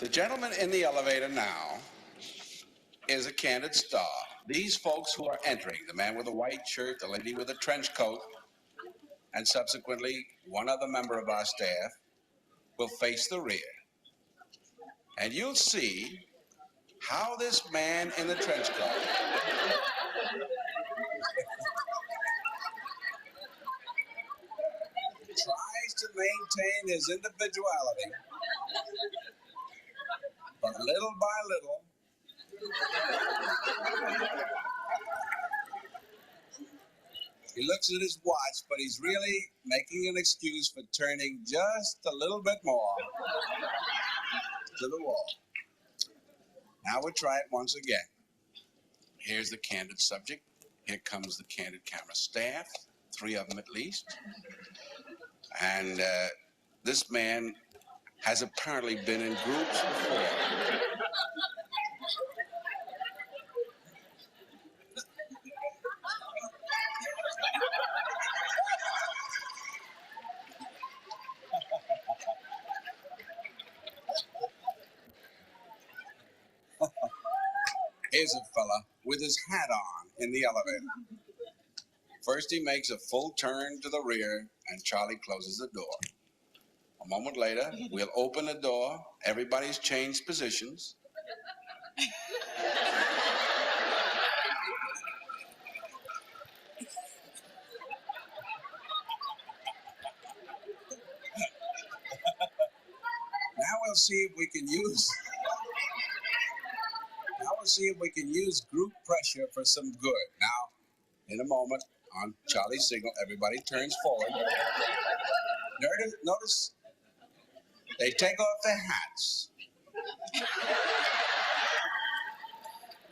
The gentleman in the elevator now is a candid star. These folks who are entering, the man with the white shirt, the lady with the trench coat, and subsequently one other member of our staff, will face the rear. And you'll see how this man in the trench coat tries to maintain his individuality, but little by little, he looks at his watch, but he's really making an excuse for turning just a little bit more to the wall. Now we'll try it once again. Here's the candid subject. Here comes the candid camera staff, 3 of them at least. And this man has apparently been in groups before. Here's a fella with his hat on in the elevator. First, he makes a full turn to the rear, and Charlie closes the door. A moment later, we'll open the door. Everybody's changed positions. Now we'll see if we can use group pressure for some good. Now, in a moment, on Charlie's signal, everybody turns forward. Notice they take off their hats.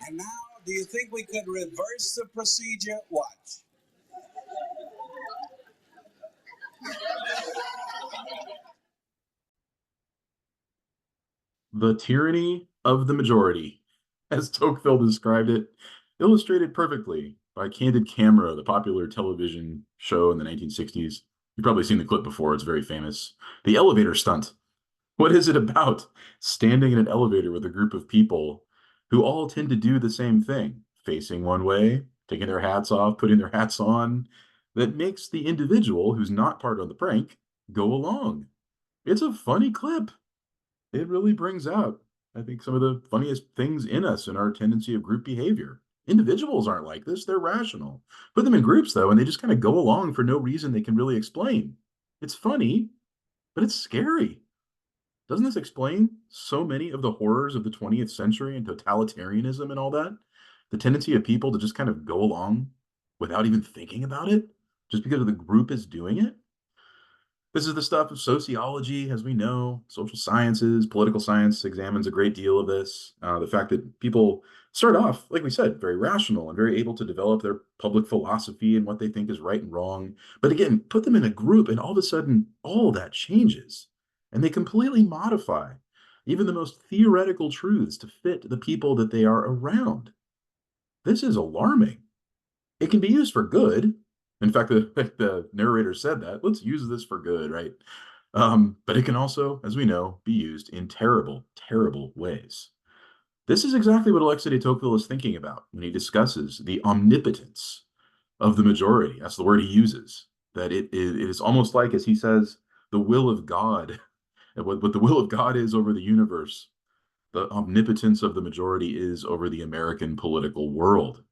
And now, do you think we could reverse the procedure? Watch. The tyranny of the majority, as Tocqueville described it, illustrated perfectly by Candid Camera, the popular television show in the 1960s. You've probably seen the clip before. It's very famous. The elevator stunt. What is it about? Standing in an elevator with a group of people who all tend to do the same thing, facing one way, taking their hats off, putting their hats on, that makes the individual who's not part of the prank go along. It's a funny clip. It really brings out, I think, some of the funniest things in us and our tendency of group behavior. Individuals aren't like this. They're rational. Put them in groups, though, and they just kind of go along for no reason they can really explain. It's funny, but it's scary. Doesn't this explain so many of the horrors of the 20th century and totalitarianism and all that? The tendency of people to just kind of go along without even thinking about it, just because the group is doing it? This is the stuff of sociology, as we know. Social sciences, political science examines a great deal of this. The fact that people start off, like we said, very rational and very able to develop their public philosophy and what they think is right and wrong. But again, put them in a group and all of a sudden, all that changes. And they completely modify even the most theoretical truths to fit the people that they are around. This is alarming. It can be used for good. In fact, the narrator said that. Let's use this for good, right? But it can also, as we know, be used in terrible, terrible ways. This is exactly what Alexis de Tocqueville is thinking about when he discusses the omnipotence of the majority. That's the word he uses. That it is almost like, as he says, the will of God. And what the will of God is over the universe, the omnipotence of the majority is over the American political world.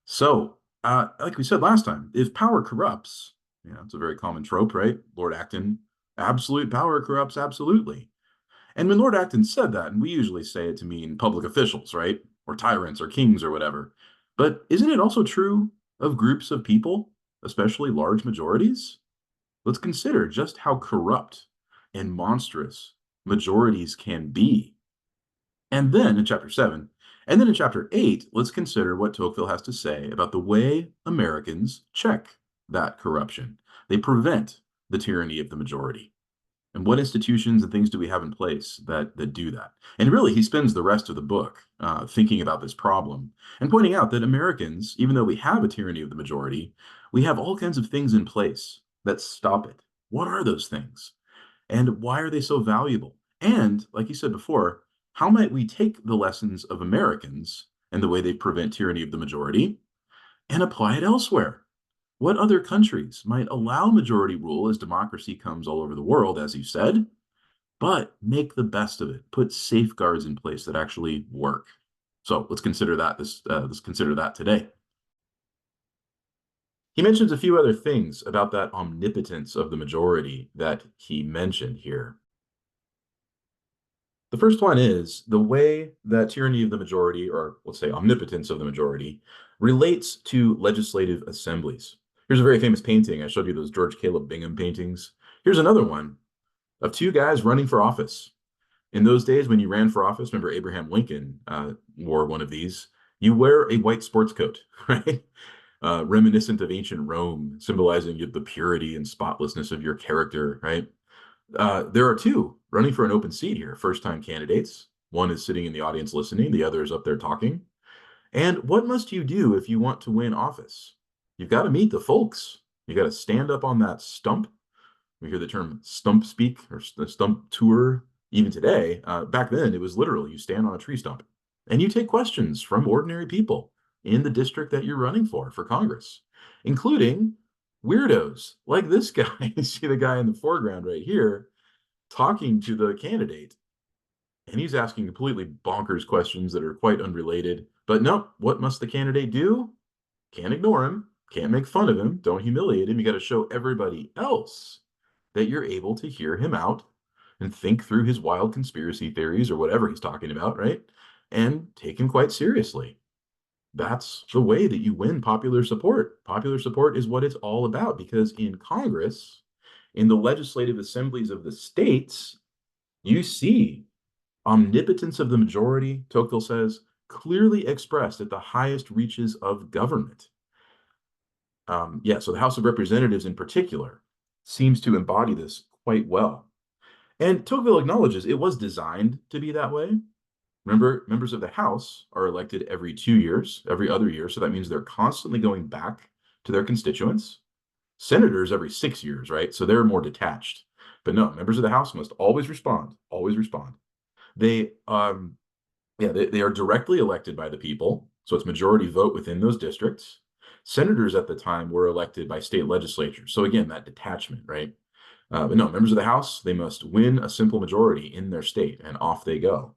So, like we said last time, if power corrupts, it's a very common trope, right? Lord Acton, absolute power corrupts absolutely. And when Lord Acton said that, and we usually say it to mean public officials, right? Or tyrants or kings or whatever. But isn't it also true of groups of people, especially large majorities? Let's consider just how corrupt and monstrous majorities can be. And then in chapter 7, and then in chapter 8, let's consider what Tocqueville has to say about the way Americans check that corruption. They prevent the tyranny of the majority. And what institutions and things do we have in place that do that? And really, he spends the rest of the book thinking about this problem and pointing out that Americans, even though we have a tyranny of the majority, we have all kinds of things in place that stop it. What are those things? And why are they so valuable? And like you said before, how might we take the lessons of Americans and the way they prevent tyranny of the majority and apply it elsewhere? What other countries might allow majority rule as democracy comes all over the world, as you said, but make the best of it, put safeguards in place that actually work? So let's consider that let's consider that today. He mentions a few other things about that omnipotence of the majority that he mentioned here. The first one is the way that tyranny of the majority, or let's say omnipotence of the majority, relates to legislative assemblies. Here's a very famous painting. I showed you those George Caleb Bingham paintings. Here's another one of two guys running for office. In those days, when you ran for office, remember Abraham Lincoln wore one of these. You wear a white sports coat, right? Reminiscent of ancient Rome, symbolizing the purity and spotlessness of your character, right? There are two running for an open seat here, first-time candidates. One is sitting in the audience listening, the other is up there talking. And what must you do if you want to win office? You've got to meet the folks. You got to stand up on that stump. We hear the term stump speak or stump tour even today. Back then, it was literally you stand on a tree stump and you take questions from ordinary people in the district that you're running for Congress, including weirdos like this guy. You see the guy in the foreground right here talking to the candidate, and he's asking completely bonkers questions that are quite unrelated. But no, what must the candidate do? Can't ignore him, can't make fun of him, don't humiliate him. You got to show everybody else that you're able to hear him out and think through his wild conspiracy theories or whatever he's talking about, right? And take him quite seriously. That's the way that you win popular support. Popular support is what it's all about, because in Congress, in the legislative assemblies of the states, you see omnipotence of the majority, Tocqueville says, clearly expressed at the highest reaches of government. So the House of Representatives in particular seems to embody this quite well. And Tocqueville acknowledges it was designed to be that way. Remember, members of the House are elected every 2 years, every other year. So that means they're constantly going back to their constituents. Senators every 6 years, right? So they're more detached. But no, members of the House must always respond, always respond. They they are directly elected by the people. So it's majority vote within those districts. Senators at the time were elected by state legislatures. So again, that detachment, right? But no, members of the House, they must win a simple majority in their state, and off they go.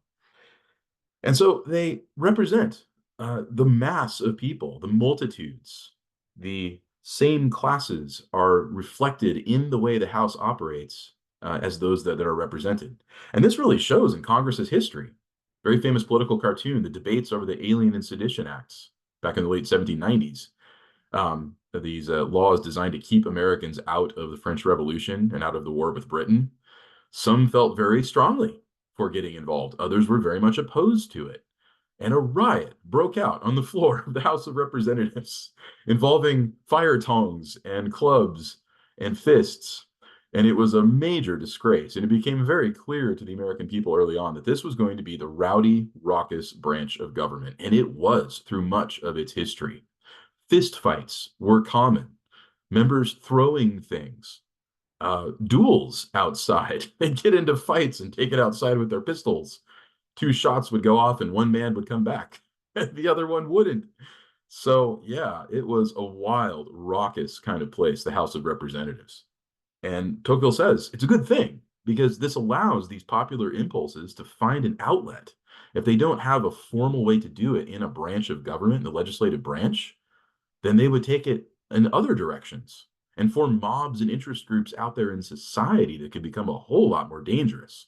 And so they represent the mass of people, the multitudes. The same classes are reflected in the way the House operates as those that are represented. And this really shows in Congress's history. Very famous political cartoon, the debates over the Alien and Sedition Acts back in the late 1790s. These laws designed to keep Americans out of the French Revolution and out of the war with Britain. Some felt very strongly for getting involved. Others were very much opposed to it. And a riot broke out on the floor of the House of Representatives involving fire tongs and clubs and fists. And it was a major disgrace. And it became very clear to the American people early on that this was going to be the rowdy, raucous branch of government. And it was through much of its history. Fist fights were common, members throwing things, duels outside. They'd get into fights and take it outside with their pistols. Two shots would go off and one man would come back and the other one wouldn't. So yeah, it was a wild, raucous kind of place, the House of Representatives. And Tocqueville says it's a good thing because this allows these popular impulses to find an outlet. If they don't have a formal way to do it in a branch of government, the legislative branch, then they would take it in other directions and form mobs and interest groups out there in society that could become a whole lot more dangerous.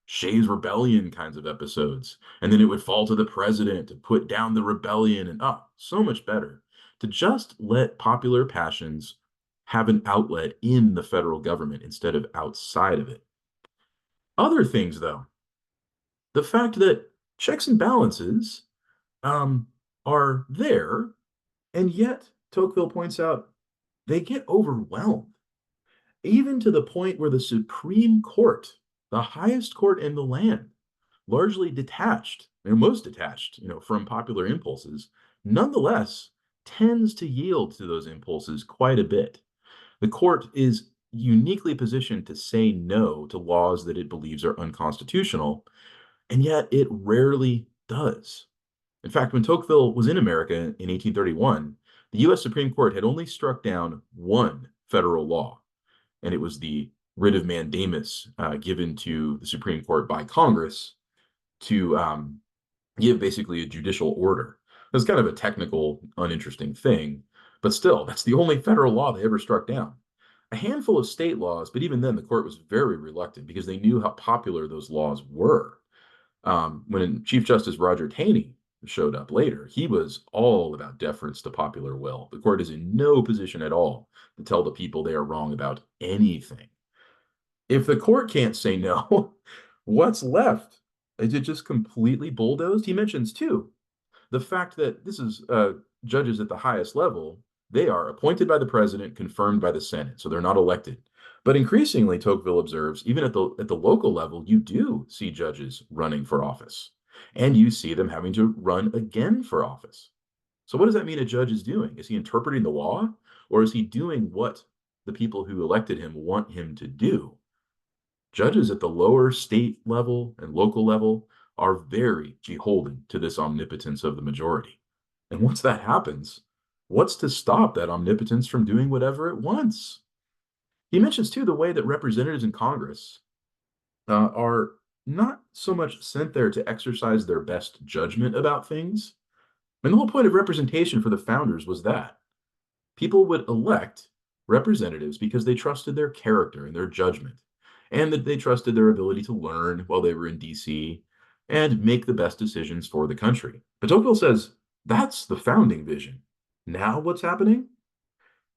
Shays Rebellion kinds of episodes. And then it would fall to the president to put down the rebellion, and so much better to just let popular passions have an outlet in the federal government instead of outside of it. Other things, though, the fact that checks and balances are there, and yet, Tocqueville points out, they get overwhelmed, even to the point where the Supreme Court, the highest court in the land, largely detached, and most detached, from popular impulses, nonetheless tends to yield to those impulses quite a bit. The court is uniquely positioned to say no to laws that it believes are unconstitutional, And yet it rarely does. In fact, when Tocqueville was in America in 1831, the US Supreme Court had only struck down one federal law, and it was the writ of mandamus given to the Supreme Court by Congress to give basically a judicial order. It's kind of a technical, uninteresting thing, but still, that's the only federal law they ever struck down. A handful of state laws, but even then, the court was very reluctant because they knew how popular those laws were. When Chief Justice Roger Taney showed up later, he was all about deference to popular will. The court is in no position at all to tell the people they are wrong about anything. If the court can't say no, what's left? Is it just completely bulldozed? He mentions too the fact that this is judges at the highest level. They are appointed by the president, confirmed by the Senate, so they're not elected. But increasingly, Tocqueville observes, even at the local level, you do see judges running for office, and you see them having to run again for office. So, what does that mean a judge is doing? Is he interpreting the law, or is he doing what the people who elected him want him to do? Judges at the lower state level and local level are very beholden to this omnipotence of the majority. And once that happens, what's to stop that omnipotence from doing whatever it wants? He mentions too the way that representatives in Congress are not so much sent there to exercise their best judgment about things. And the whole point of representation for the founders was that people would elect representatives because they trusted their character and their judgment, and that they trusted their ability to learn while they were in DC and make the best decisions for the country. But Tocqueville says that's the founding vision. Now, what's happening?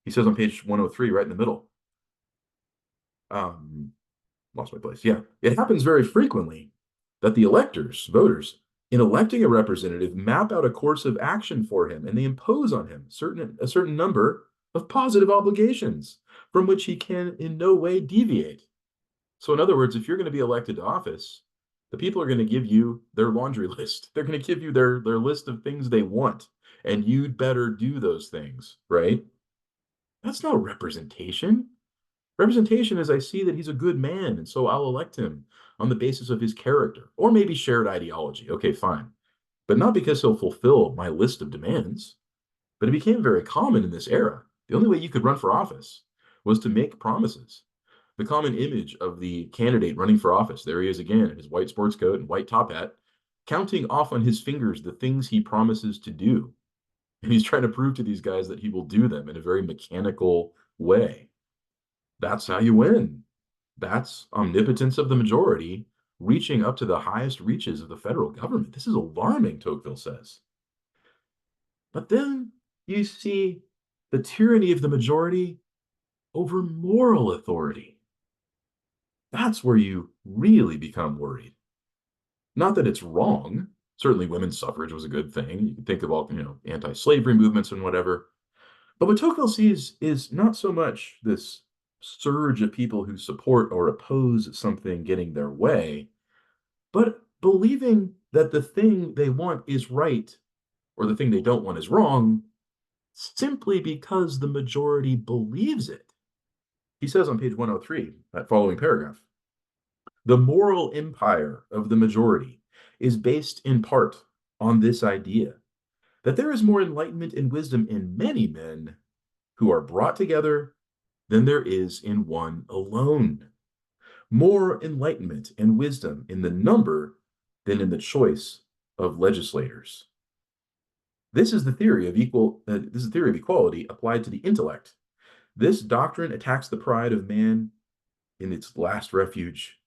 He says on page 103, right in the middle. Lost my place. Yeah, it happens very frequently that the electors, voters, in electing a representative, map out a course of action for him, and they impose on him a certain number of positive obligations from which he can in no way deviate. So, in other words, if you're going to be elected to office, the people are going to give you their laundry list. They're going to give you their list of things they want, and you'd better do those things, right? That's not representation. Representation is I see that he's a good man, and so I'll elect him on the basis of his character or maybe shared ideology. Okay, fine. But not because he'll fulfill my list of demands. But it became very common in this era. The only way you could run for office was to make promises. The common image of the candidate running for office, there he is again in his white sports coat and white top hat, counting off on his fingers the things he promises to do. And he's trying to prove to these guys that he will do them in a very mechanical way. That's how you win. That's omnipotence of the majority reaching up to the highest reaches of the federal government. This is alarming, Tocqueville says. But then you see the tyranny of the majority over moral authority. That's where you really become worried. Not that it's wrong. Certainly women's suffrage was a good thing. You can think of all, anti-slavery movements and whatever. But what Tocqueville sees is not so much this surge of people who support or oppose something getting their way, but believing that the thing they want is right or the thing they don't want is wrong simply because the majority believes it. He says on page 103, that following paragraph, the moral empire of the majority is based in part on this idea that there is more enlightenment and wisdom in many men who are brought together than there is in one alone. More enlightenment and wisdom in the number than in the choice of legislators. This is the theory of equality applied to the intellect. This doctrine attacks the pride of man in its last refuge.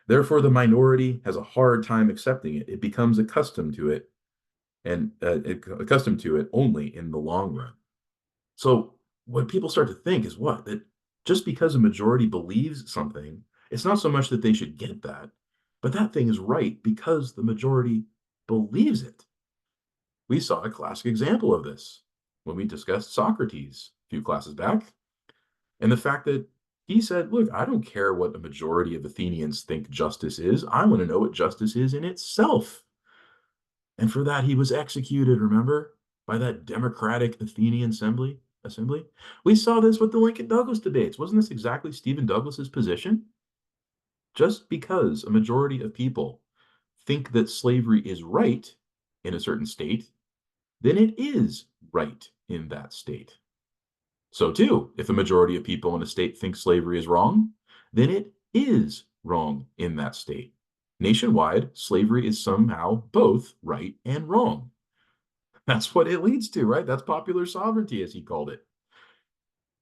Therefore, the minority has a hard time accepting it. It becomes accustomed to it, and accustomed to it only in the long run. So, what people start to think is what? That just because a majority believes something, it's not so much that they should get that, but that thing is right because the majority believes it. We saw a classic example of this when we discussed Socrates a few classes back, and the fact that he said, look, I don't care what the majority of Athenians think justice is. I want to know what justice is in itself. And for that, he was executed, remember, by that democratic Athenian assembly. We saw this with the Lincoln Douglas debates. Wasn't this exactly Stephen Douglas's position? Just because a majority of people think that slavery is right in a certain state, then it is right in that state. So, too, if a majority of people in a state think slavery is wrong, then it is wrong in that state. Nationwide, slavery is somehow both right and wrong. That's what it leads to, right? That's popular sovereignty, as he called it.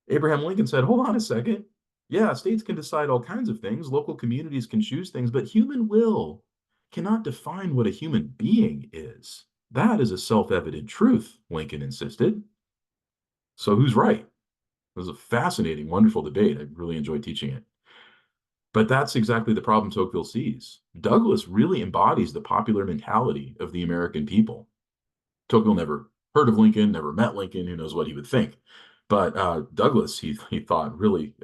Abraham Lincoln said, hold on a second. Yeah, states can decide all kinds of things, local communities can choose things, but human will cannot define what a human being is. That is a self evident truth, Lincoln insisted. So who's right? It was a fascinating, wonderful debate. I really enjoyed teaching it. But that's exactly the problem Tocqueville sees. Douglas really embodies the popular mentality of the American people. Tocqueville never heard of Lincoln, never met Lincoln, who knows what he would think. But Douglas, he thought really,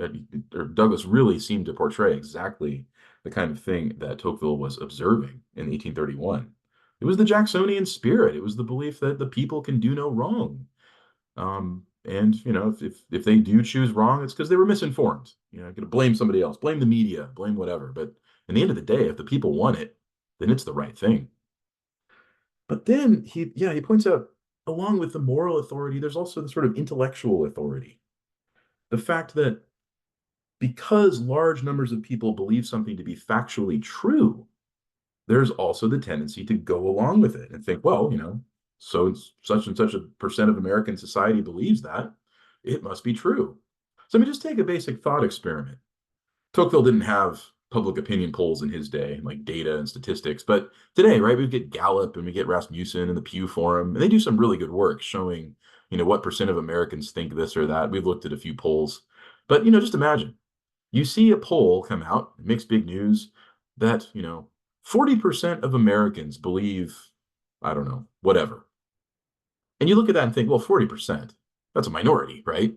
or Douglas really seemed to portray exactly the kind of thing that Tocqueville was observing in 1831. It was the Jacksonian spirit. It was the belief that the people can do no wrong. And if they do choose wrong, it's because they were misinformed. Going to blame somebody else, blame the media, blame whatever. But in the end of the day, if the people want it, then it's the right thing. But then he points out, along with the moral authority, there's also the sort of intellectual authority. The fact that because large numbers of people believe something to be factually true, there's also the tendency to go along with it and think, well, so such and such a percent of American society believes that, it must be true. So I mean, just take a basic thought experiment. Tocqueville didn't have public opinion polls in his day, like data and statistics. But today, right, we get Gallup and we get Rasmussen and the Pew Forum, and they do some really good work showing, what percent of Americans think this or that. We've looked at a few polls. But, just imagine you see a poll come out, it makes big news that, 40% of Americans believe, I don't know, whatever. And you look at that and think, well, 40%, that's a minority, right?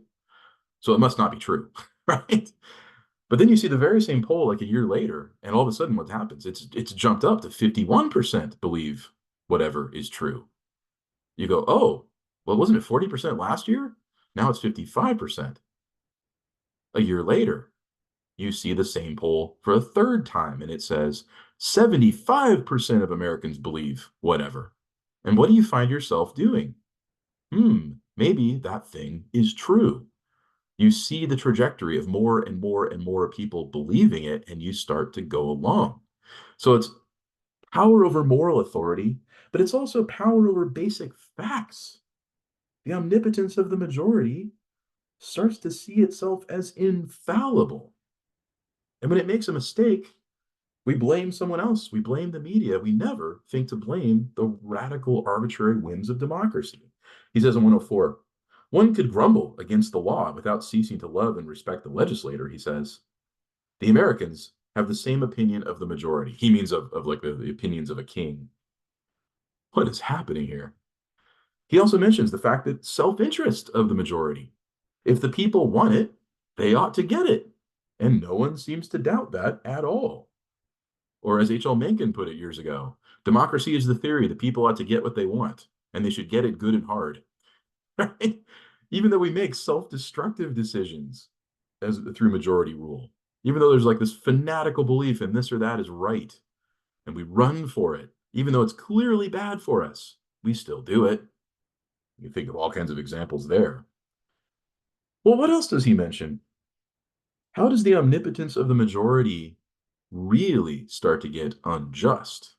So it must not be true, right? But then you see the very same poll like a year later, and all of a sudden what happens? It's jumped up to 51% believe whatever is true. You go, oh, well, wasn't it 40% last year? Now it's 55%. A year later, you see the same poll for a third time, and it says 75% of Americans believe whatever. And what do you find yourself doing? Maybe that thing is true. You see the trajectory of more and more and more people believing it, and you start to go along. So it's power over moral authority, but it's also power over basic facts. The omnipotence of the majority starts to see itself as infallible. And when it makes a mistake, we blame someone else. We blame the media. We never think to blame the radical, arbitrary whims of democracy. He says in 104, one could grumble against the law without ceasing to love and respect the legislator, he says. The Americans have the same opinion of the majority. He means of like the opinions of a king. What is happening here? He also mentions the fact that self-interest of the majority. If the people want it, they ought to get it. And no one seems to doubt that at all. Or as H.L. Mencken put it years ago, democracy is the theory that people ought to get what they want, and they should get it good and hard. Right? Even though we make self-destructive decisions through majority rule, even though there's like this fanatical belief in this or that is right, and we run for it, even though it's clearly bad for us, we still do it. You think of all kinds of examples there. Well, what else does he mention? How does the omnipotence of the majority really start to get unjust?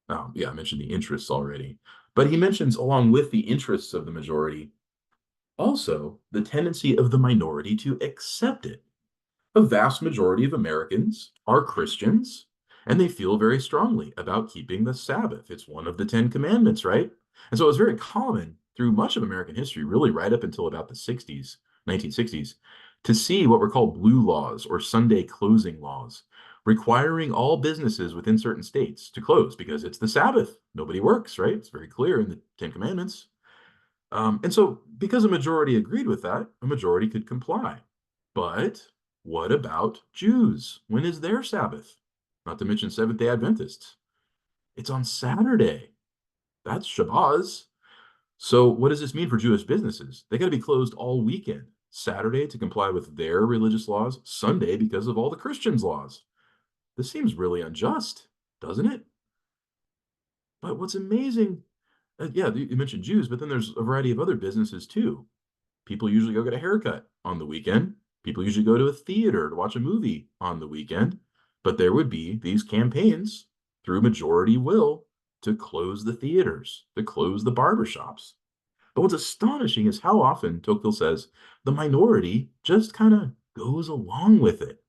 Oh, yeah, I mentioned the interests already. But he mentions, along with the interests of the majority, also the tendency of the minority to accept it. A vast majority of Americans are Christians, and they feel very strongly about keeping the Sabbath. It's one of the Ten Commandments, right? And so it was very common through much of American history, really right up until about the 60s, 1960s, to see what were called blue laws or Sunday closing laws, requiring all businesses within certain states to close because it's the Sabbath. Nobody works, right? It's very clear in the Ten Commandments. And so, because a majority agreed with that, a majority could comply. But what about Jews? When is their Sabbath? Not to mention Seventh-day Adventists. It's on Saturday. That's Shabbos. So what does this mean for Jewish businesses? They got to be closed all weekend. Saturday to comply with their religious laws, Sunday because of all the Christians' laws. This seems really unjust. doesn't it? But what's amazing, yeah, you mentioned Jews, but then there's a variety of other businesses too. People usually go get a haircut on the weekend. People usually go to a theater to watch a movie on the weekend. But there would be these campaigns through majority will to close the theaters, to close the barbershops. But what's astonishing is how often Tocqueville says the minority just kind of goes along with it.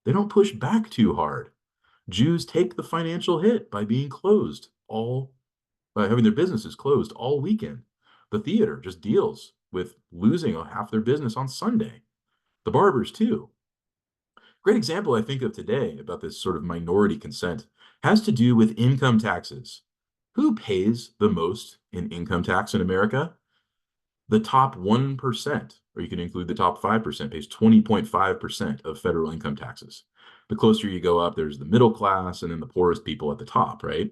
They don't push back too hard. Jews take the financial hit by being closed all by having their businesses closed all weekend. The theater just deals with losing half their business on Sunday. The barbers, too. Great example I think of today about this sort of minority consent has to do with income taxes. Who pays the most in income tax in America? The top 1%, or you can include the top 5%, pays 20.5% of federal income taxes. The closer you go up, there's the middle class and then the poorest people at the top, right?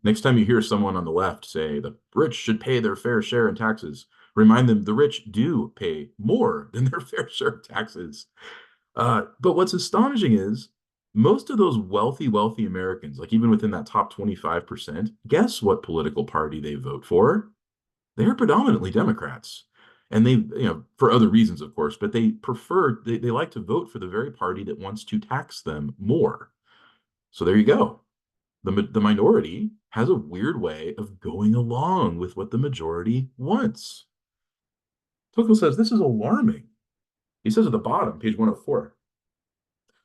Next time you hear someone on the left say the rich should pay their fair share in taxes, remind them the rich do pay more than their fair share of taxes. But what's astonishing is most of those wealthy Americans, like even within that top 25%, guess what political party they vote for? They're predominantly Democrats. And for other reasons, of course, but they like to vote for the very party that wants to tax them more. So there you go. The minority has a weird way of going along with what the majority wants. Tocqueville says this is alarming. He says at the bottom, page 104,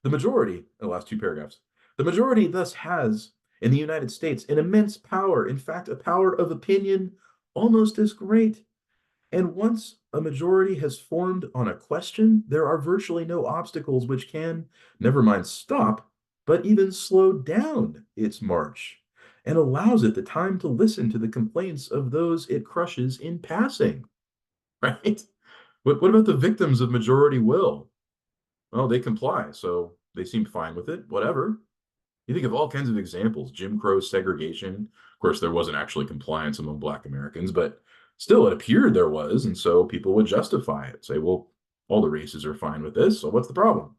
the majority, the last two paragraphs, the majority thus has in the United States an immense power, in fact, a power of opinion almost as great. And once a majority has formed on a question, there are virtually no obstacles which can, never mind stop, but even slow down its march, and allows it the time to listen to the complaints of those it crushes in passing. Right? What about the victims of majority will? Well, they comply, so they seem fine with it, whatever. You think of all kinds of examples, Jim Crow segregation. Of course, there wasn't actually compliance among Black Americans, but still it appeared there was. And so people would justify it, say, well, all the races are fine with this. So what's the problem?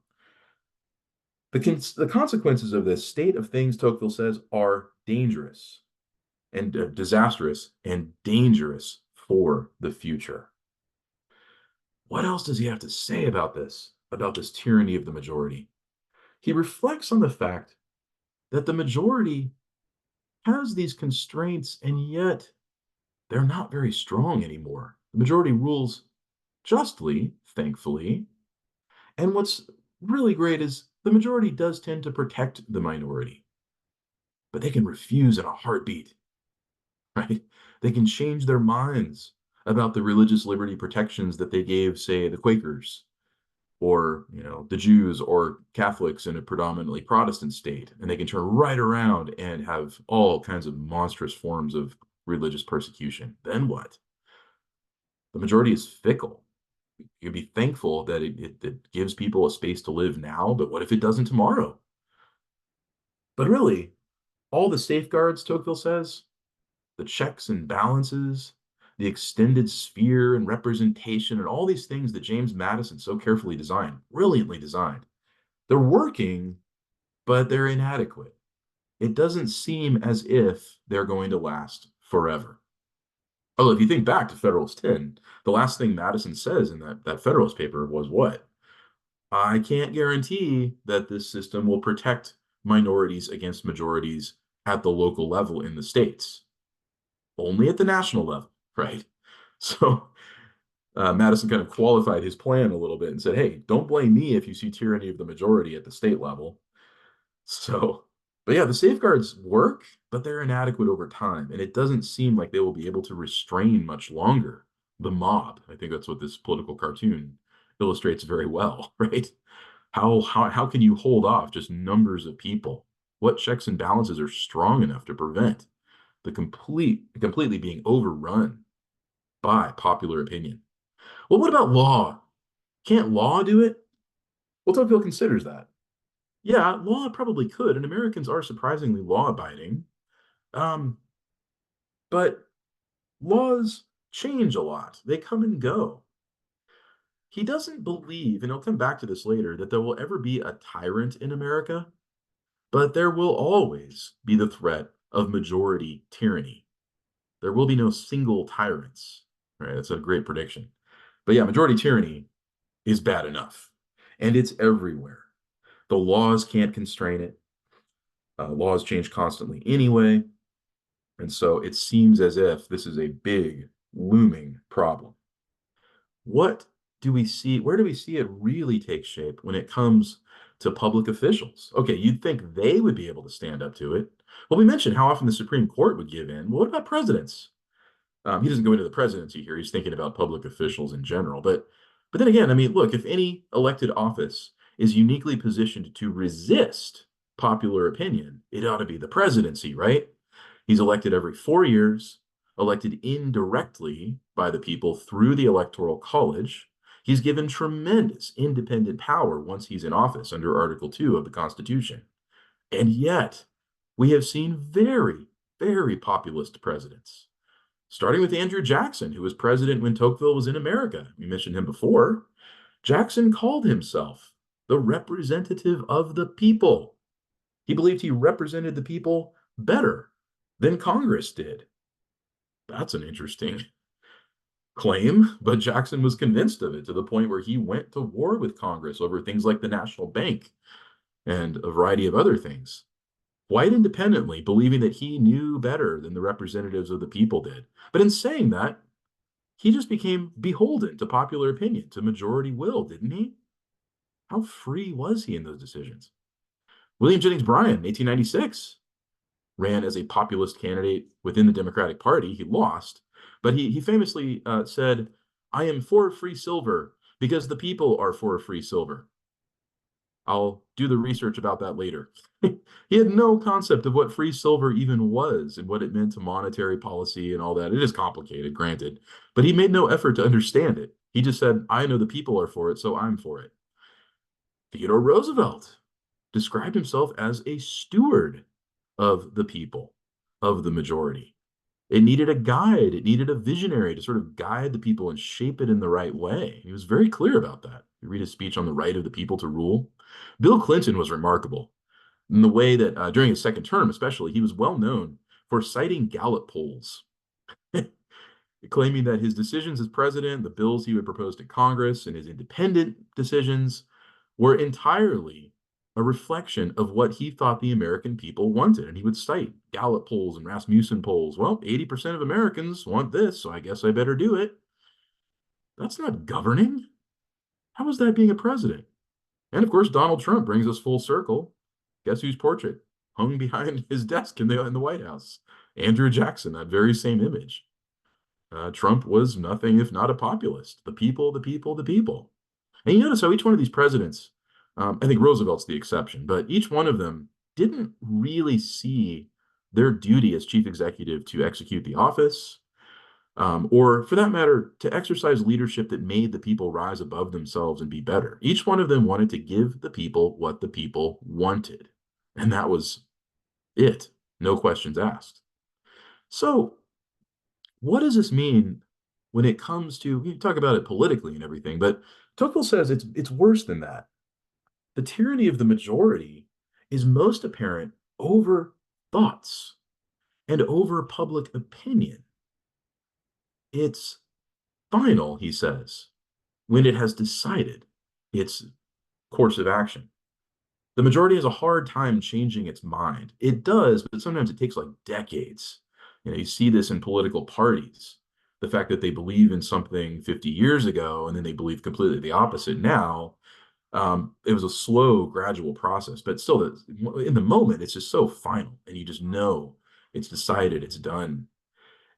The consequences of this state of things, Tocqueville says, are dangerous and disastrous and dangerous for the future. What else does he have to say about this tyranny of the majority? He reflects on the fact that the majority has these constraints, and yet they're not very strong anymore. The majority rules justly, thankfully. And what's really great is the majority does tend to protect the minority, but they can refuse in a heartbeat, right? They can change their minds about the religious liberty protections that they gave, say, the Quakers or the Jews or Catholics in a predominantly Protestant state, and they can turn right around and have all kinds of monstrous forms of religious persecution. Then what? The majority is fickle. You can be thankful that it gives people a space to live now, but what if it doesn't tomorrow? But really, all the safeguards, Tocqueville says, the checks and balances, the extended sphere and representation, and all these things that James Madison so carefully designed, brilliantly designed, they're working, but they're inadequate. It doesn't seem as if they're going to last forever. Although, if you think back to Federalist 10, the last thing Madison says in that Federalist paper was what? I can't guarantee that this system will protect minorities against majorities at the local level in the states, only at the national level, right? So Madison kind of qualified his plan a little bit and said, hey, don't blame me if you see tyranny of the majority at the state level. So, but yeah, the safeguards work, but they're inadequate over time. And it doesn't seem like they will be able to restrain much longer the mob. I think that's what this political cartoon illustrates very well, right? How can you hold off just numbers of people? What checks and balances are strong enough to prevent the completely being overrun by popular opinion? Well, what about law? Can't law do it? Well, Tocqueville considers that. Yeah, law probably could, and Americans are surprisingly law-abiding. Um, but laws change a lot. They come and go. He doesn't believe, and he'll come back to this later, that there will ever be a tyrant in America, But there will always be the threat of majority tyranny. There will be no single tyrants. Right? That's a great prediction. But yeah, majority tyranny is bad enough. And it's everywhere. The laws can't constrain it. Laws change constantly anyway. And so it seems as if this is a big, looming problem. What do we see? Where do we see it really take shape when it comes to public officials? Okay, you'd think they would be able to stand up to it. Well, we mentioned how often the Supreme Court would give in. Well, what about presidents? He doesn't go into the presidency here. He's thinking about public officials in general. But then again, I mean, look, if any elected office is uniquely positioned to resist popular opinion, it ought to be the presidency, right? He's elected every 4 years, elected indirectly by the people through the Electoral College. He's given tremendous independent power once he's in office under Article 2 of the Constitution. And yet, we have seen very, very populist presidents, starting with Andrew Jackson, who was president when Tocqueville was in America. We mentioned him before. Jackson called himself the representative of the people. He believed he represented the people better than Congress did. That's an interesting claim, but Jackson was convinced of it to the point where he went to war with Congress over things like the National Bank and a variety of other things, quite independently, believing that he knew better than the representatives of the people did. But in saying that, he just became beholden to popular opinion, to majority will, didn't he? How free was he in those decisions? William Jennings Bryan, 1896, ran as a populist candidate within the Democratic Party. He lost, but he famously said, "I am for free silver because the people are for free silver." I'll do the research about that later. He had no concept of what free silver even was and what it meant to monetary policy and all that. It is complicated, granted, but he made no effort to understand it. He just said, "I know the people are for it, so I'm for it." Theodore Roosevelt described himself as a steward of the people, of the majority. It needed a guide, it needed a visionary to sort of guide the people and shape it in the right way. He was very clear about that. You read his speech on the right of the people to rule. Bill Clinton was remarkable in the way that during his second term, especially, he was well known for citing Gallup polls, claiming that his decisions as president, the bills he would propose to Congress, and his independent decisions were entirely a reflection of what he thought the American people wanted. And he would cite Gallup polls and Rasmussen polls. Well, 80% of Americans want this, so I guess I better do it. That's not governing. How is that being a president? And of course, Donald Trump brings us full circle. Guess whose portrait hung behind his desk in the White House? Andrew Jackson, that very same image. Trump was nothing if not a populist. The people, the people, the people. And you notice how each one of these presidents, I think Roosevelt's the exception, but each one of them didn't really see their duty as chief executive to execute the office, or for that matter, to exercise leadership that made the people rise above themselves and be better. Each one of them wanted to give the people what the people wanted. And that was it. No questions asked. So, what does this mean when it comes to, we talk about it politically and everything, but Tocqueville says it's worse than that. The tyranny of the majority is most apparent over thoughts and over public opinion. It's final, he says, when it has decided its course of action. The majority has a hard time changing its mind. It does, but sometimes it takes like decades. You see this in political parties. The fact that they believe in something 50 years ago and then they believe completely the opposite now. It was a slow, gradual process, but still, in the moment, it's just so final, and you just know it's decided, it's done.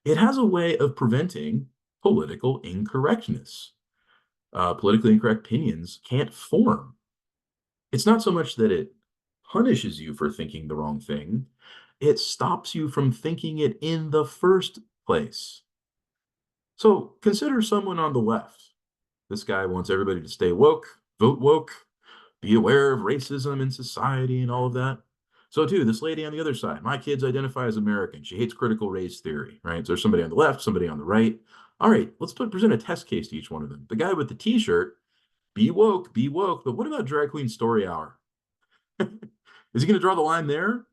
It has a way of preventing political incorrectness. Politically incorrect opinions can't form. It's not so much that it punishes you for thinking the wrong thing, it stops you from thinking it in the first place. So consider someone on the left. This guy wants everybody to stay woke, vote woke, be aware of racism in society and all of that. So too, this lady on the other side, my kids identify as American. She hates critical race theory, right? So there's somebody on the left, somebody on the right. All right, let's present a test case to each one of them. The guy with the t-shirt, be woke, but what about drag queen story hour? Is he going to draw the line there?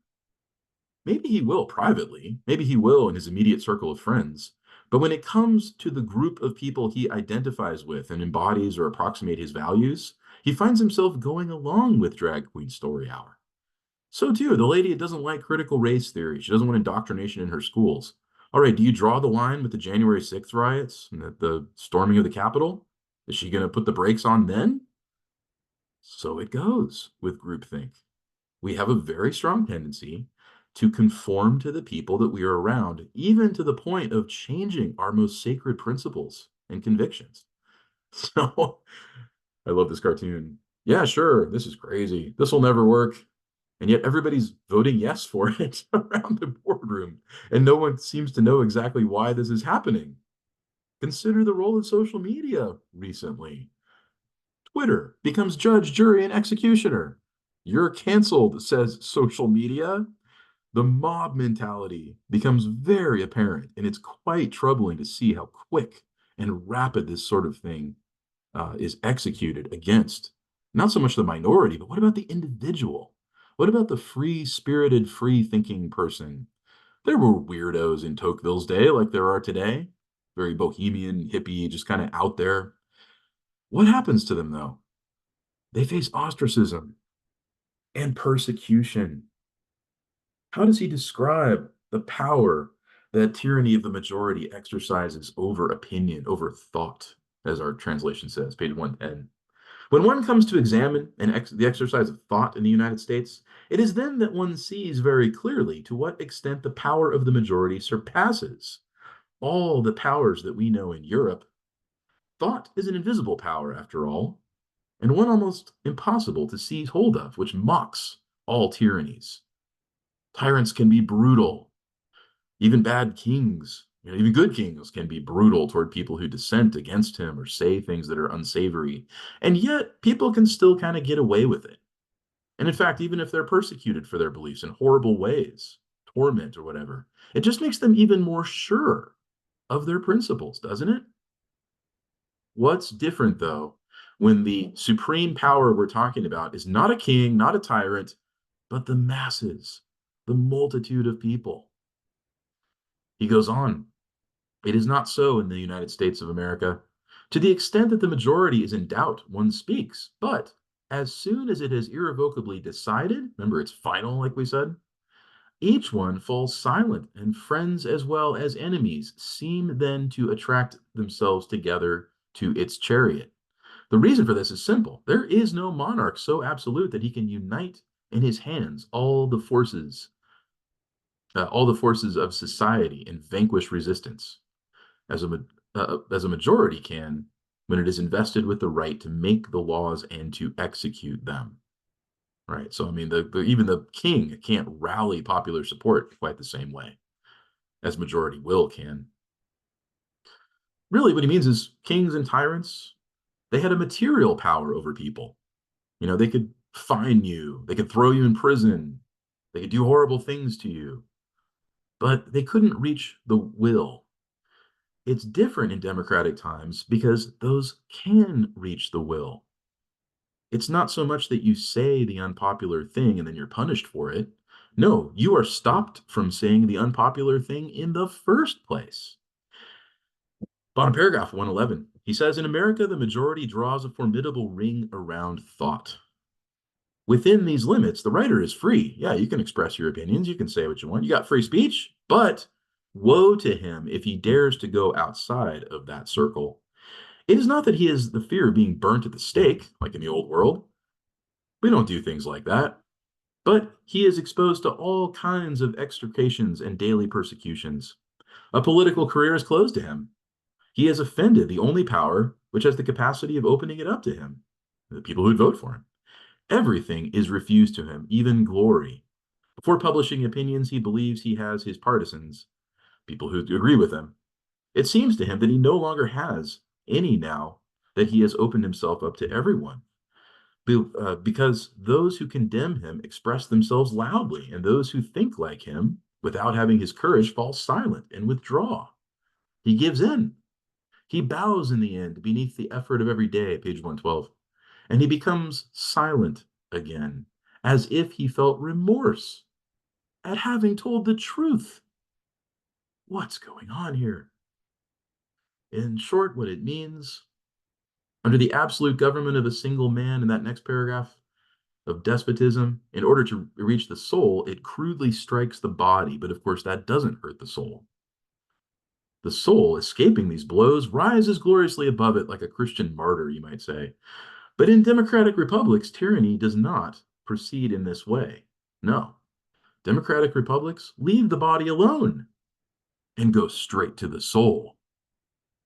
Maybe he will privately. Maybe he will in his immediate circle of friends. But when it comes to the group of people he identifies with and embodies or approximate his values, he finds himself going along with Drag Queen Story Hour. So too, the lady doesn't like critical race theory. She doesn't want indoctrination in her schools. All right, do you draw the line with the January 6th riots and the storming of the Capitol? Is she going to put the brakes on then? So it goes with groupthink. We have a very strong tendency to conform to the people that we are around, even to the point of changing our most sacred principles and convictions. So I love this cartoon. Yeah, sure, this is crazy. This will never work. And yet everybody's voting yes for it around the boardroom. And no one seems to know exactly why this is happening. Consider the role of social media recently. Twitter becomes judge, jury, and executioner. You're canceled, says social media. The mob mentality becomes very apparent, and it's quite troubling to see how quick and rapid this sort of thing is executed against not so much the minority, but what about the individual? What about the free spirited, free thinking person? There were weirdos in Tocqueville's day, like there are today, very bohemian, hippie, just kind of out there. What happens to them, though? They face ostracism and persecution. How does he describe the power that tyranny of the majority exercises over opinion, over thought, as our translation says, page 110? When one comes to examine the exercise of thought in the United States, it is then that one sees very clearly to what extent the power of the majority surpasses all the powers that we know in Europe. Thought is an invisible power, after all, and one almost impossible to seize hold of, which mocks all tyrannies. Tyrants can be brutal. Even bad kings, even good kings can be brutal toward people who dissent against him or say things that are unsavory. And yet, people can still kind of get away with it. And in fact, even if they're persecuted for their beliefs in horrible ways, torment or whatever, it just makes them even more sure of their principles, doesn't it? What's different, though, when the supreme power we're talking about is not a king, not a tyrant, but the masses, the multitude of people? He goes on, it is not so in the United States of America. To the extent that the majority is in doubt, one speaks. But as soon as it is irrevocably decided, remember it's final, like we said, each one falls silent, and friends as well as enemies seem then to attract themselves together to its chariot. The reason for this is simple. There is no monarch so absolute that he can unite in his hands all the forces of society and vanquish resistance, as a majority can when it is invested with the right to make the laws and to execute them. Right. So I mean, even the king can't rally popular support quite the same way as majority will can. Really, what he means is kings and tyrants, they had a material power over people. They could fine you, they could throw you in prison, they could do horrible things to you, but they couldn't reach the will. It's different in democratic times because those can reach the will. It's not so much that you say the unpopular thing and then you're punished for it. No, you are stopped from saying the unpopular thing in the first place. Bottom paragraph 111. He says, in America, the majority draws a formidable ring around thought. Within these limits, the writer is free. Yeah, you can express your opinions. You can say what you want. You got free speech, but woe to him if he dares to go outside of that circle. It is not that he has the fear of being burnt at the stake, like in the old world. We don't do things like that. But he is exposed to all kinds of extrications and daily persecutions. A political career is closed to him. He has offended the only power which has the capacity of opening it up to him, the people who'd vote for him. Everything is refused to him, even glory. Before publishing opinions, he believes he has his partisans, people who agree with him. It seems to him that he no longer has any now that he has opened himself up to everyone. Because those who condemn him express themselves loudly, and those who think like him, without having his courage, fall silent and withdraw. He gives in. He bows in the end beneath the effort of every day, page 112, and he becomes silent again, as if he felt remorse at having told the truth. What's going on here? In short, what it means, under the absolute government of a single man in that next paragraph of despotism, in order to reach the soul, it crudely strikes the body. But of course, that doesn't hurt the soul. The soul, escaping these blows, rises gloriously above it like a Christian martyr, you might say. But in democratic republics, tyranny does not proceed in this way. No. Democratic republics leave the body alone and go straight to the soul.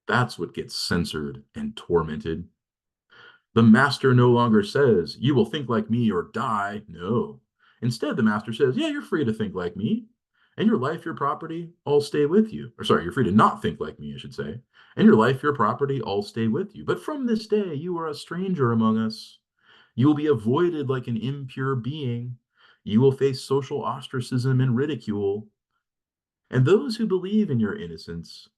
That's what gets censored and tormented. The master no longer says, you will think like me or die. No. Instead, the master says, yeah, you're free to think like me. And your life, your property, all stay with you. Or sorry, you're free to not think like me, I should say. And your life, your property, all stay with you. But from this day, you are a stranger among us. You will be avoided like an impure being. You will face social ostracism and ridicule. And those who believe in your innocence,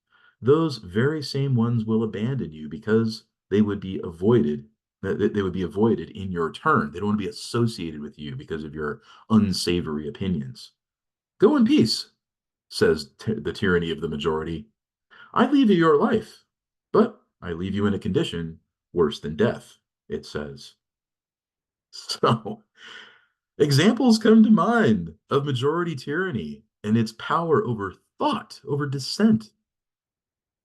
those very same ones will abandon you because they would be avoided. They would be avoided in your turn. They don't want to be associated with you because of your unsavory opinions. Go in peace, says the tyranny of the majority. I leave you your life, but I leave you in a condition worse than death, it says. So, examples come to mind of majority tyranny and its power over thought, over dissent.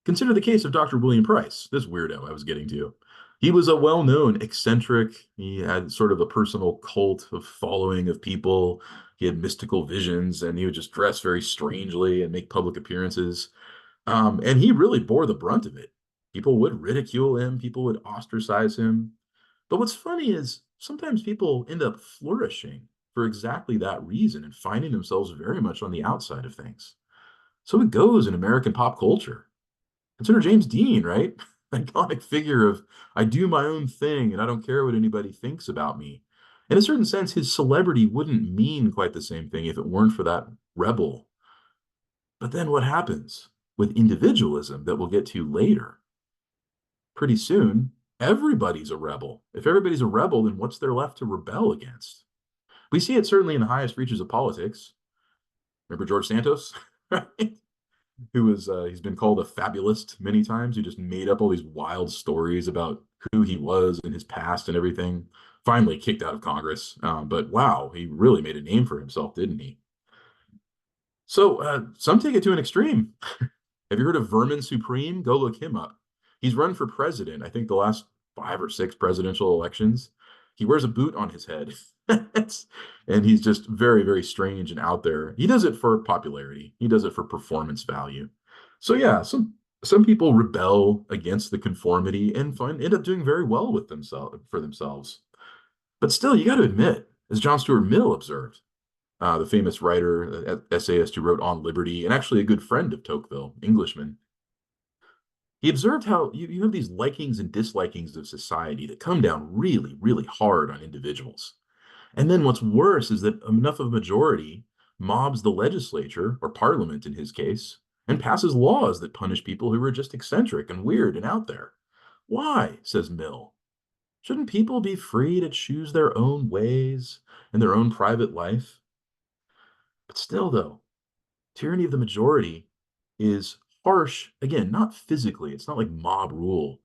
Consider the case of Dr. William Price, this weirdo I was getting to. He was a well-known eccentric. He had sort of a personal cult of following of people. He had mystical visions, and he would just dress very strangely and make public appearances. And he really bore the brunt of it. People would ridicule him, people would ostracize him. But what's funny is sometimes people end up flourishing for exactly that reason and finding themselves very much on the outside of things. So it goes in American pop culture. Consider James Dean, right? Iconic figure of I do my own thing and I don't care what anybody thinks about me. In a certain sense, his celebrity wouldn't mean quite the same thing if it weren't for that rebel. But then what happens with individualism that we'll get to later? Pretty soon, everybody's a rebel. If everybody's a rebel, then what's there left to rebel against? We see it certainly in the highest reaches of politics. Remember George Santos? Right? Who is he's been called a fabulist many times. He just made up all these wild stories about who he was and his past and everything. Finally kicked out of Congress. But wow, he really made a name for himself, didn't he? So some take it to an extreme. Have you heard of Vermin Supreme? Go look him up. He's run for president, I think the last 5 or 6 presidential elections. He wears a boot on his head. And he's just very, very strange and out there. He does it for popularity. He does it for performance value. So yeah, some people rebel against the conformity and end up doing very well with themselves. But still, you got to admit, as John Stuart Mill observed, the famous writer, essayist who wrote On Liberty, and actually a good friend of Tocqueville, Englishman. He observed how you have these likings and dislikings of society that come down really, really hard on individuals. And then what's worse is that enough of a majority mobs the legislature, or parliament in his case, and passes laws that punish people who are just eccentric and weird and out there. Why, says Mill? Shouldn't people be free to choose their own ways and their own private life? But still, though, tyranny of the majority is harsh, again, not physically, it's not like mob rule,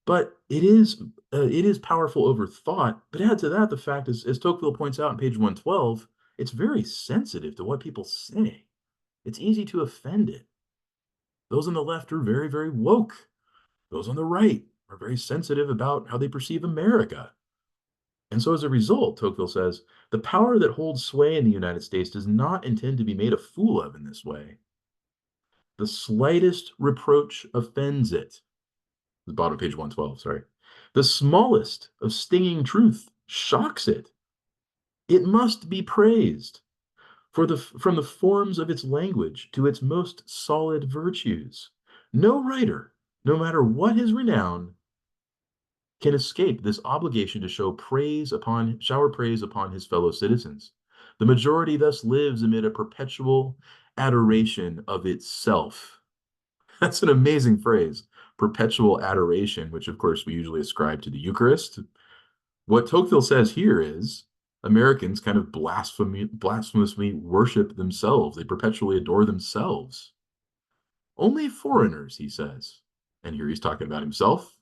but it is powerful over thought. But add to that the fact, as Tocqueville points out on page 112, it's very sensitive to what people say. It's easy to offend it. Those on the left are very, very woke. Those on the right are very sensitive about how they perceive America. And so as a result, Tocqueville says, the power that holds sway in the United States does not intend to be made a fool of in this way. The slightest reproach offends it. The bottom of page 112, sorry. The smallest of stinging truth shocks it. It must be praised from the forms of its language to its most solid virtues. No writer, no matter what his renown, can escape this obligation to shower praise upon his fellow citizens. The majority thus lives amid a perpetual adoration of itself. That's an amazing phrase, perpetual adoration, which of course we usually ascribe to the Eucharist. What Tocqueville says here is Americans kind of blasphemously worship themselves. They perpetually adore themselves. Only foreigners, he says, and here he's talking about himself,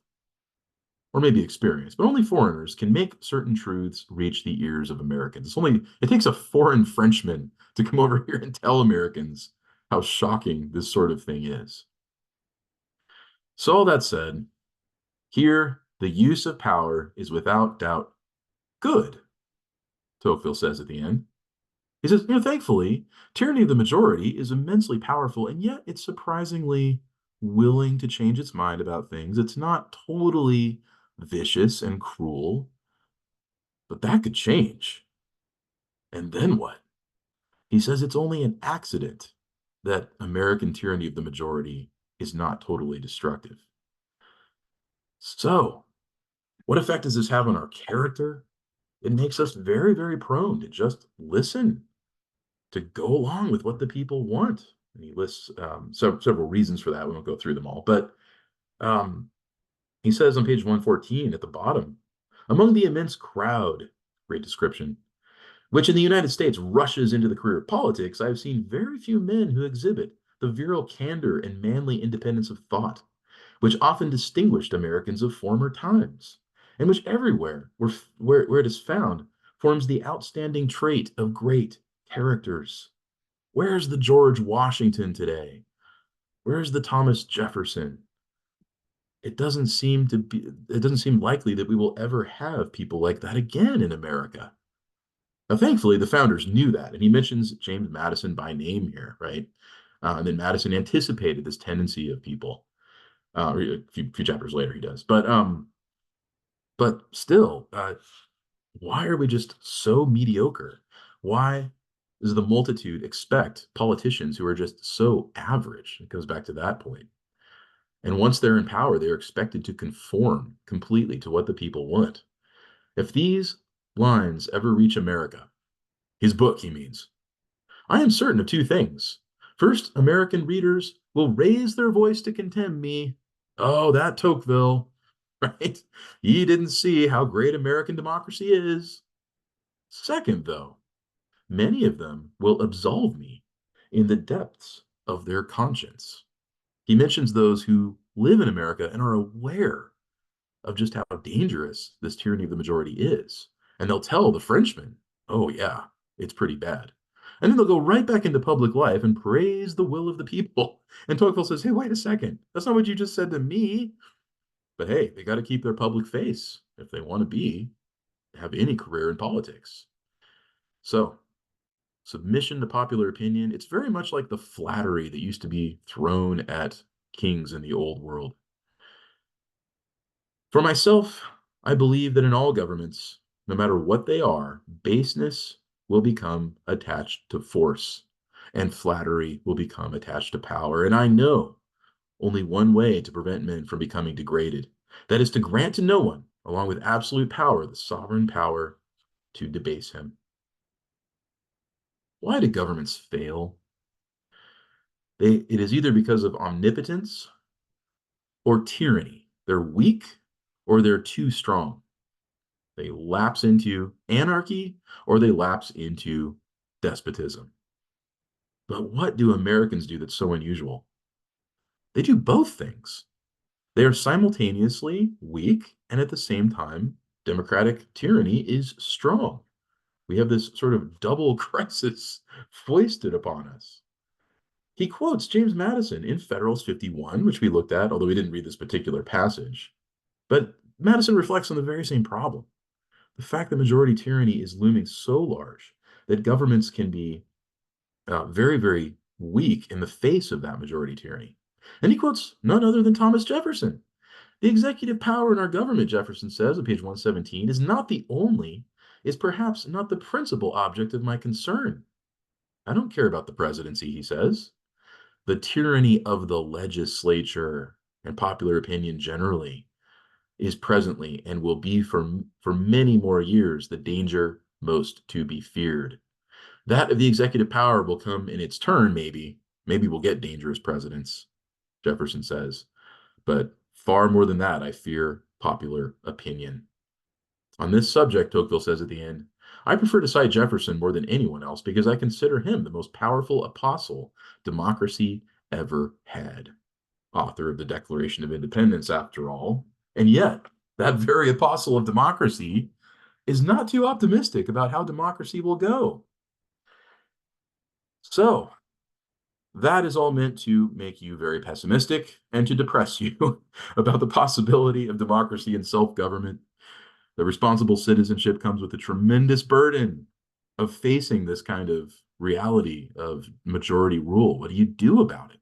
or maybe experience, but only foreigners can make certain truths reach the ears of Americans. It takes a foreign Frenchman to come over here and tell Americans how shocking this sort of thing is. So all that said, here the use of power is without doubt good, Tocqueville says at the end. He says, thankfully, tyranny of the majority is immensely powerful, and yet it's surprisingly willing to change its mind about things. It's not totally vicious and cruel, but that could change. And then what? He says it's only an accident that American tyranny of the majority is not totally destructive. So, what effect does this have on our character? It makes us very, very prone to just listen, to go along with what the people want. And he lists several reasons for that. We won't go through them all. But um, he says on page 114 at the bottom, among the immense crowd, great description, which in the United States rushes into the career of politics, I have seen very few men who exhibit the virile candor and manly independence of thought, which often distinguished Americans of former times, and which everywhere where it is found forms the outstanding trait of great characters. Where's the George Washington today? Where's the Thomas Jefferson? It doesn't seem likely that we will ever have people like that again in America. Now, thankfully, the founders knew that, and he mentions James Madison by name here, right? And then Madison anticipated this tendency of people. A few chapters later, he does. But still, why are we just so mediocre? Why does the multitude expect politicians who are just so average? It goes back to that point. And once they're in power, they're expected to conform completely to what the people want. If these lines ever reach America, his book, he means, I am certain of two things. First, American readers will raise their voice to contemn me. Oh, that Tocqueville, right? He didn't see how great American democracy is. Second, though, many of them will absolve me in the depths of their conscience. He mentions those who live in America and are aware of just how dangerous this tyranny of the majority is. And they'll tell the Frenchmen, oh, yeah, it's pretty bad. And then they'll go right back into public life and praise the will of the people. And Tocqueville says, hey, wait a second. That's not what you just said to me. But hey, they got to keep their public face if they want to have any career in politics. So, submission to popular opinion, it's very much like the flattery that used to be thrown at kings in the old world. For myself, I believe that in all governments, no matter what they are, baseness will become attached to force and flattery will become attached to power. And I know only one way to prevent men from becoming degraded. That is to grant to no one, along with absolute power, the sovereign power to debase him. Why do governments fail? It is either because of omnipotence or tyranny. They're weak or they're too strong. They lapse into anarchy or they lapse into despotism. But what do Americans do that's so unusual? They do both things. They are simultaneously weak, and at the same time, democratic tyranny is strong. We have this sort of double crisis foisted upon us. He quotes James Madison in Federalist 51, which we looked at, although we didn't read this particular passage. But Madison reflects on the very same problem. The fact that majority tyranny is looming so large that governments can be very, very weak in the face of that majority tyranny. And he quotes none other than Thomas Jefferson. The executive power in our government, Jefferson says on page 117, is perhaps not the principal object of my concern. I don't care about the presidency, he says. The tyranny of the legislature and popular opinion generally is presently and will be for many more years the danger most to be feared. That of the executive power will come in its turn, maybe. Maybe we'll get dangerous presidents, Jefferson says. But far more than that, I fear popular opinion. On this subject, Tocqueville says at the end, I prefer to cite Jefferson more than anyone else because I consider him the most powerful apostle democracy ever had. Author of the Declaration of Independence, after all. And yet, that very apostle of democracy is not too optimistic about how democracy will go. So, that is all meant to make you very pessimistic and to depress you about the possibility of democracy and self government. The responsible citizenship comes with a tremendous burden of facing this kind of reality of majority rule. What do you do about it?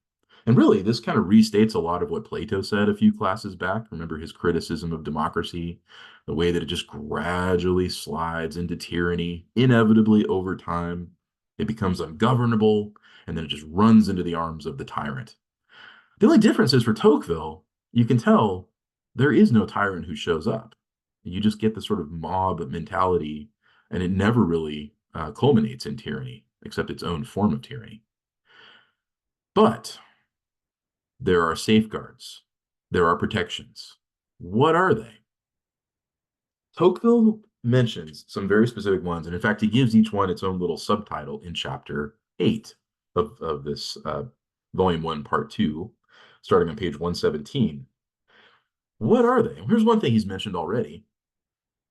And really, this kind of restates a lot of what Plato said a few classes back. Remember his criticism of democracy, the way that it just gradually slides into tyranny, inevitably over time. It becomes ungovernable, and then it just runs into the arms of the tyrant. The only difference is for Tocqueville, you can tell there is no tyrant who shows up. You just get the sort of mob mentality, and it never really culminates in tyranny, except its own form of tyranny. But there are safeguards, there are protections. What are they? Tocqueville mentions some very specific ones, and in fact, he gives each one its own little subtitle in chapter 8 of this volume 1, part 2, starting on page 117. What are they? Here's one thing he's mentioned already.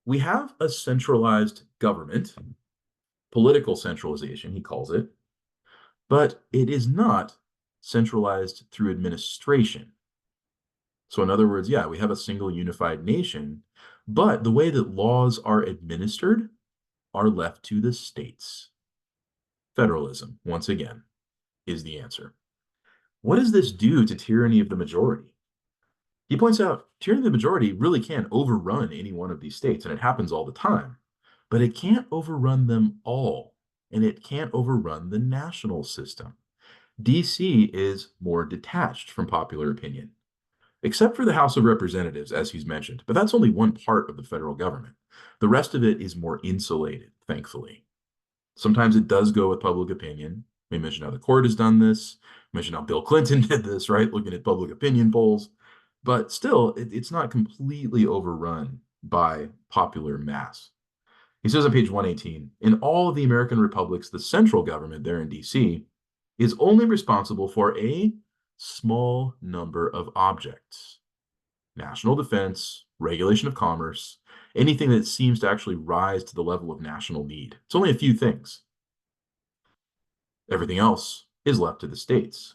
We have a centralized government, political centralization, he calls it, but it is not centralized through administration. So, in other words, yeah, we have a single unified nation, but the way that laws are administered are left to the states. Federalism, once again, is the answer. What does this do to tyranny of the majority? He points out tyranny of the majority really can overrun any one of these states, and it happens all the time, but it can't overrun them all, and it can't overrun the national system. DC is more detached from popular opinion, except for the House of Representatives, as he's mentioned, but that's only one part of the federal government. The rest of it is more insulated, thankfully. Sometimes it does go with public opinion. We mentioned how the court has done this. We mentioned how Bill Clinton did this, right? Looking at public opinion polls. But still, it's not completely overrun by popular mass. He says on page 118, in all of the American republics, the central government there in DC is only responsible for a small number of objects. National defense, regulation of commerce, anything that seems to actually rise to the level of national need. It's only a few things. Everything else is left to the states.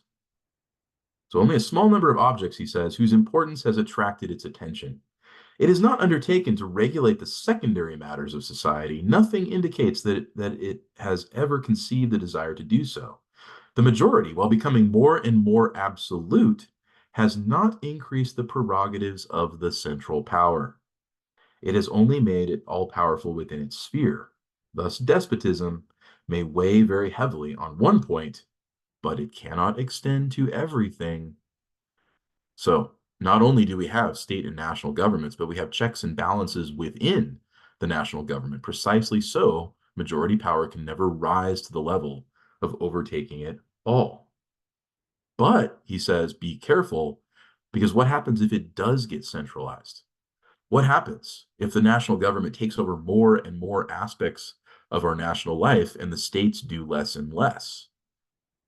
So only a small number of objects, he says, whose importance has attracted its attention. It is not undertaken to regulate the secondary matters of society. Nothing indicates that it has ever conceived the desire to do so. The majority, while becoming more and more absolute, has not increased the prerogatives of the central power. It has only made it all-powerful within its sphere. Thus, despotism may weigh very heavily on one point, but it cannot extend to everything. So, not only do we have state and national governments, but we have checks and balances within the national government. Precisely so, majority power can never rise to the level of overtaking it all. But, he says, be careful, because what happens if it does get centralized? What happens if the national government takes over more and more aspects of our national life and the states do less and less?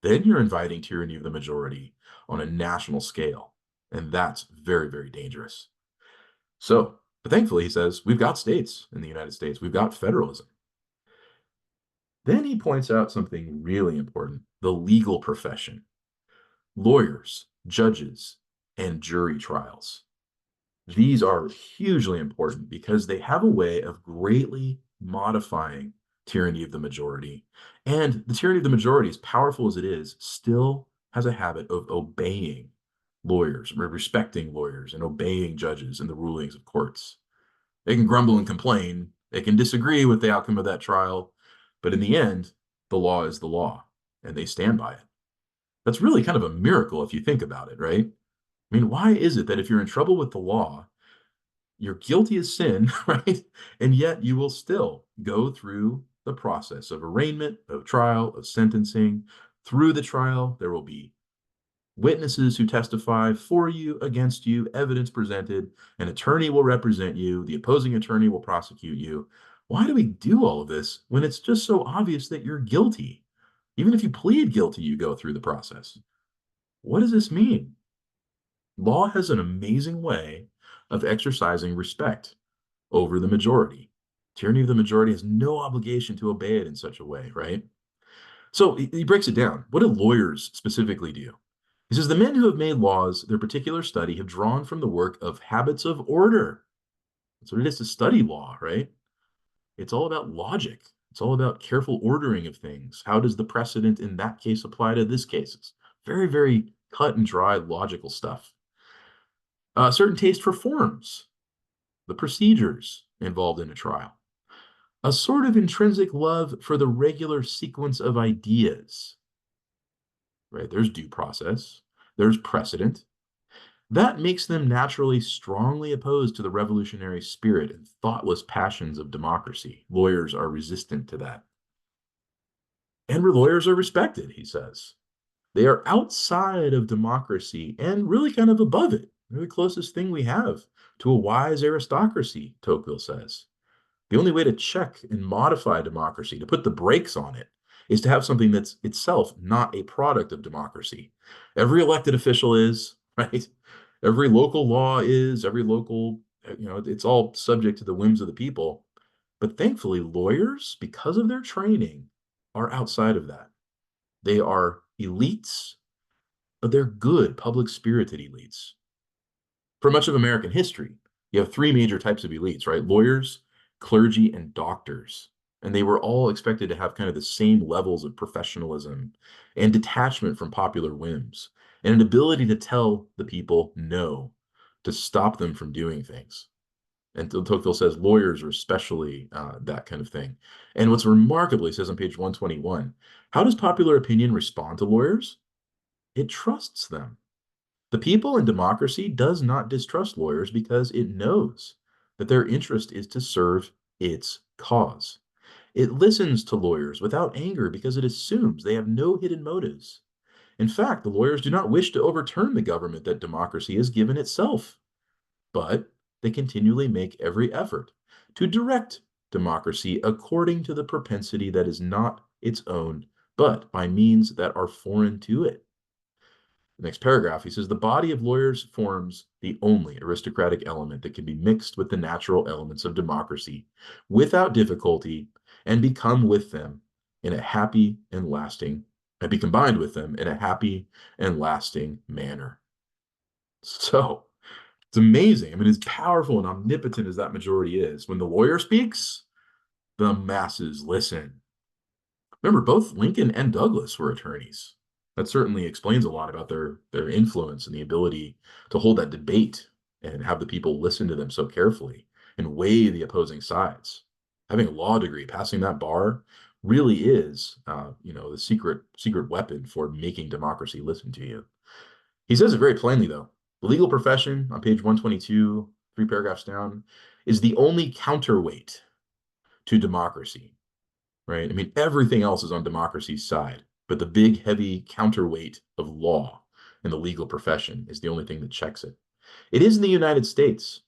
Then you're inviting tyranny of the majority on a national scale. And that's very, very dangerous. So, but thankfully, he says, we've got states in the United States, we've got federalism. Then he points out something really important: the legal profession, lawyers, judges, and jury trials. These are hugely important because they have a way of greatly modifying tyranny of the majority. And the tyranny of the majority, as powerful as it is, still has a habit of obeying lawyers, respecting lawyers, and obeying judges and the rulings of courts. They can grumble and complain, they can disagree with the outcome of that trial, but in the end, the law is the law, and they stand by it. That's really kind of a miracle if you think about it, right? I mean, why is it that if you're in trouble with the law, you're guilty as sin, right? And yet you will still go through the process of arraignment, of trial, of sentencing. Through the trial, there will be witnesses who testify for you, against you, evidence presented. An attorney will represent you. The opposing attorney will prosecute you. Why do we do all of this when it's just so obvious that you're guilty? Even if you plead guilty, you go through the process. What does this mean? Law has an amazing way of exercising respect over the majority. Tyranny of the majority has no obligation to obey it in such a way, right? So he breaks it down. What do lawyers specifically do? He says the men who have made laws, their particular study, have drawn from the work of habits of order. That's what it is to study law, right? It's all about logic. It's all about careful ordering of things. How does the precedent in that case apply to this case? It's very, very cut and dry logical stuff. A certain taste for forms, the procedures involved in a trial, a sort of intrinsic love for the regular sequence of ideas, right? There's due process, there's precedent. That makes them naturally strongly opposed to the revolutionary spirit and thoughtless passions of democracy. Lawyers are resistant to that. And lawyers are respected, he says. They are outside of democracy and really kind of above it. They're the closest thing we have to a wise aristocracy, Tocqueville says. The only way to check and modify democracy, to put the brakes on it, is to have something that's itself not a product of democracy. Every elected official is, right? Every local law is, every local, it's all subject to the whims of the people. But thankfully, lawyers, because of their training, are outside of that. They are elites, but they're good, public spirited elites. For much of American history, you have three major types of elites, right? Lawyers, clergy, and doctors. And they were all expected to have kind of the same levels of professionalism and detachment from popular whims and an ability to tell the people no, to stop them from doing things. And Tocqueville says lawyers are especially that kind of thing. And what's remarkable, he says on page 121, how does popular opinion respond to lawyers? It trusts them. The people in democracy does not distrust lawyers because it knows that their interest is to serve its cause. It listens to lawyers without anger because it assumes they have no hidden motives. In fact, the lawyers do not wish to overturn the government that democracy has given itself, but they continually make every effort to direct democracy according to the propensity that is not its own, but by means that are foreign to it. The next paragraph, he says, the body of lawyers forms the only aristocratic element that can be mixed with the natural elements of democracy without difficulty and become with them in a happy and lasting, and be combined with them in a happy and lasting manner. So it's amazing. I mean, as powerful and omnipotent as that majority is, when the lawyer speaks, the masses listen. Remember, both Lincoln and Douglas were attorneys. That certainly explains a lot about their influence and the ability to hold that debate and have the people listen to them so carefully and weigh the opposing sides. Having a law degree, passing that bar, really is, the secret weapon for making democracy listen to you. He says it very plainly, though. The legal profession, on page 122, three paragraphs down, is the only counterweight to democracy, right? I mean, everything else is on democracy's side, but the big, heavy counterweight of law in the legal profession is the only thing that checks it. It is in the United States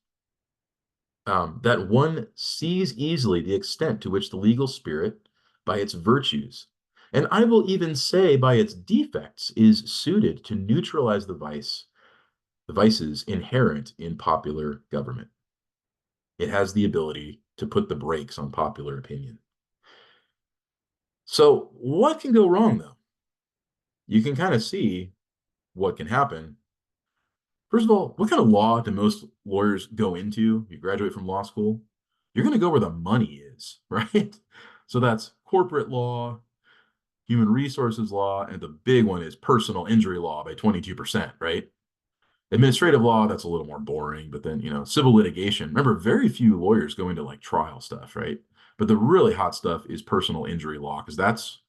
that one sees easily the extent to which the legal spirit, by its virtues, and I will even say by its defects, is suited to neutralize the vices inherent in popular government. It has the ability to put the brakes on popular opinion. So, what can go wrong, though? You can kind of see what can happen. First of all, what kind of law do most lawyers go into? You graduate from law school, you're going to go where the money is, right? So that's corporate law, human resources law, and the big one is personal injury law by 22%, right? Administrative law, that's a little more boring, but then, civil litigation. Remember, very few lawyers go into like trial stuff, right? But the really hot stuff is personal injury law because that's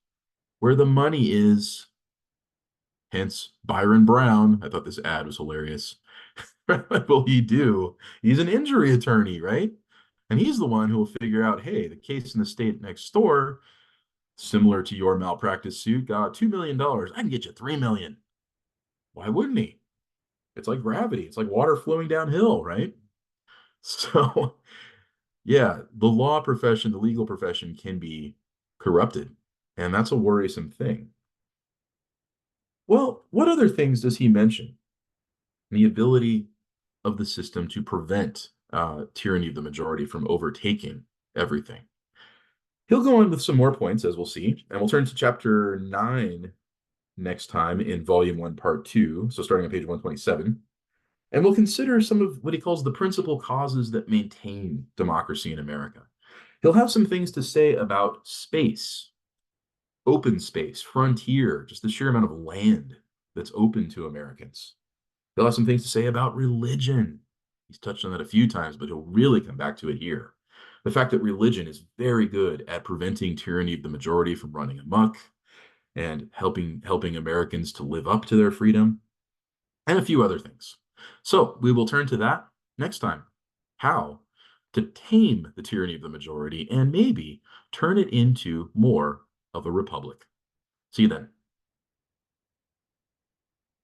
where the money is. Hence Byron Brown. I thought this ad was hilarious. What will he do? He's an injury attorney, right? And he's the one who will figure out, hey, the case in the state next door, similar to your malpractice suit, got $2 million. I can get you $3 million. Why wouldn't he? It's like gravity. It's like water flowing downhill, right? So Yeah, the law profession, the legal profession can be corrupted, and that's a worrisome thing. Well, what other things does he mention? The ability of the system to prevent tyranny of the majority from overtaking everything. He'll go on with some more points, as we'll see, and we'll turn to chapter 9 next time in volume 1, part 2. So starting on page 127. And we'll consider some of what he calls the principal causes that maintain democracy in America. He'll have some things to say about space, open space, frontier, just the sheer amount of land that's open to Americans. He'll have some things to say about religion. He's touched on that a few times, but he'll really come back to it here. The fact that religion is very good at preventing tyranny of the majority from running amok and helping Americans to live up to their freedom, and a few other things. So we will turn to that next time. How to tame the tyranny of the majority and maybe turn it into more of a republic. See you then.